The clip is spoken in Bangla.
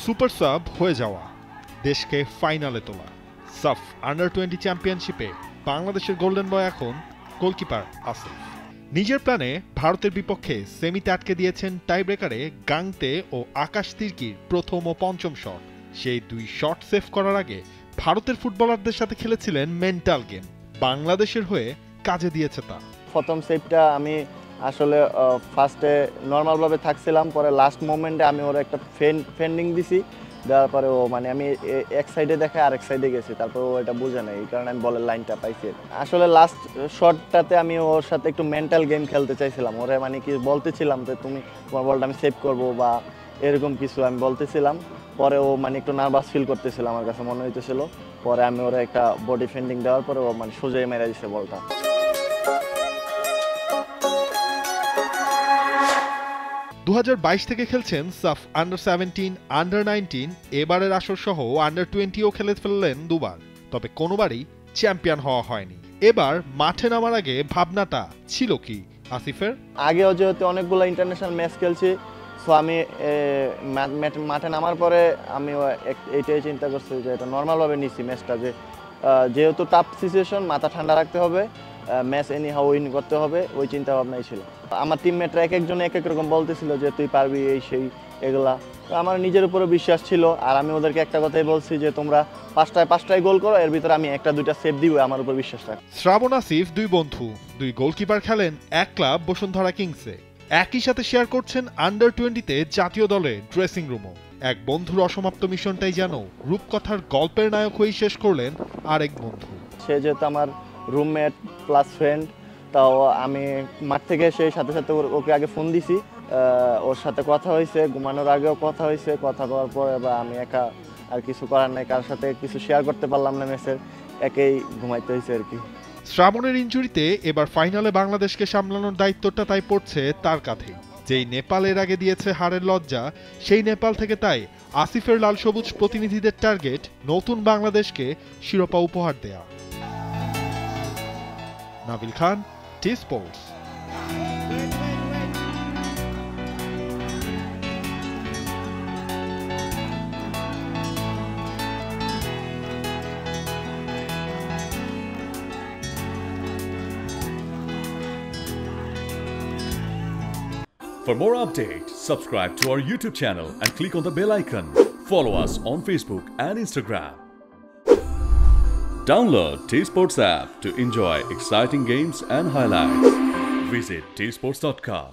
সুপার সাব হয়ে যাওয়া, দেশকে ফাইনালে তোলা। সাফ আন্ডার-20 চ্যাম্পিয়নশিপে বাংলাদেশের গোল্ডেন বয় এখন গোলকিপার আসিফ। নিজের প্ল্যানে ভারতের বিপক্ষে সেমিতে আটকে দিয়েছেন টাইব্রেকারে গাংতে ও আকাশ তির্কির প্রথম ও পঞ্চম শট। সেই দুই শট সেভ করার আগে ভারতের ফুটবলারদের সাথে খেলেছিলেন মেন্টাল গেম। বাংলাদেশের হয়ে কাজে দিয়েছে তা। প্রথম সেভটা আমি আসলে ফার্স্টে নর্মালভাবে থাকছিলাম, পরে লাস্ট মোমেন্টে আমি ওর একটা ফেন্ডিং দিছি, দেওয়ার পরে ও মানে আমি এক সাইডে দেখে আরেক সাইডে গেছি, তারপর ও এটা বুঝে নাই, এই কারণে আমি বলের লাইনটা পাইছি। আসলে লাস্ট শটটাতে আমি ওর সাথে একটু মেন্টাল গেম খেলতে চাইছিলাম, ওরে মানে কি বলতেছিলাম যে তুমি তোমার বলটা আমি সেভ করবো বা এরকম কিছু আমি বলতেছিলাম। পরে ও মানে একটু নার্ভাস ফিল করতেছিল, আমার কাছে মনে হইতেছিল। পরে আমি ওরা একটা বডি ফেন্ডিং দেওয়ার পরে ও মানে সোজাই মেরে দিছে বলটা। 2022 থেকে খেলছেন সাফ আন্ডার-17, আন্ডার-19, এবারের আসর সহ আন্ডার-20ও খেলে ফেললেন দুবার, তবে কোনোবারই চ্যাম্পিয়ন হওয়া হয়নি। এবার মাঠে নামার আগে ভাবনাটা ছিল কি আসিফের? আগেও যেহেতু অনেকগুলো ইন্টারন্যাশনাল ম্যাচ খেলছি, সো আমি মাঠে নামার পরে আমি এইটাই চিন্তা করছি যে এটা নর্মালভাবে নিছি ম্যাচটা, যে যেহেতু টাফ সিচুয়েশন, মাথা ঠান্ডা রাখতে হবে, ম্যাচ এনি হাউ উইন করতে হবে, ওই চিন্তা ভাবনাই ছিল। আমার টিমমেটরা এক একজন এক এক রকম বলতেছিল যে তুই পারবি এই সেই এগুলা, আমার নিজের উপরে বিশ্বাস ছিল। আর আমি ওদেরকে একটা কথাই বলছি যে তোমরা পাঁচটায় গোল করো, এর ভিতরে আমি একটা দুইটা সেভ দিব, আমার উপর বিশ্বাস রাখ। শ্রাবণ আসিফ দুই বন্ধু, দুই গোলকিপার খেলেন এক ক্লাব বসুন্ধরা কিংসে, একই সাথে শেয়ার করছেন আন্ডার-20তে জাতীয় দলের ড্রেসিং রুমও। এক বন্ধুর অসমাপ্ত মিশনটাই যেন রূপকথার গল্পের নায়ক হয়ে শেষ করলেন আরেক বন্ধু। সে যেহেতু আমার রুমমেট প্লাস ফ্রেন্ড, তাও আমি মাঠ থেকে সেই সাথে সাথে ওকে আগে ফোন দিছি, ওর সাথে কথা হয়েছে, ঘুমানোর আগেও কথা হয়েছে। কথা বলার পরে বা আমি একা আর কিছু করার নাই, কার সাথে কিছু শেয়ার করতে পারলাম না ম্যাচের, একেই ঘুমাইতে হয়েছে আর কি। শ্রাবণের ইনজুরিতে এবার ফাইনালে বাংলাদেশকে সামলানোর দায়িত্বটা তাই পড়ছে তার কাঁধেই। যেই নেপাল এর আগে দিয়েছে হারের লজ্জা, সেই নেপাল থেকে তাই আসিফের লাল সবুজ প্রতিনিধিদের টার্গেট নতুন বাংলাদেশকে শিরোপা উপহার দেয়া। নাবিল খান, T Sports. For more updates, subscribe to our YouTube channel and click on the bell icon. Follow us on Facebook and Instagram. Download T-Sports app to enjoy exciting games and highlights. Visit tsports.com.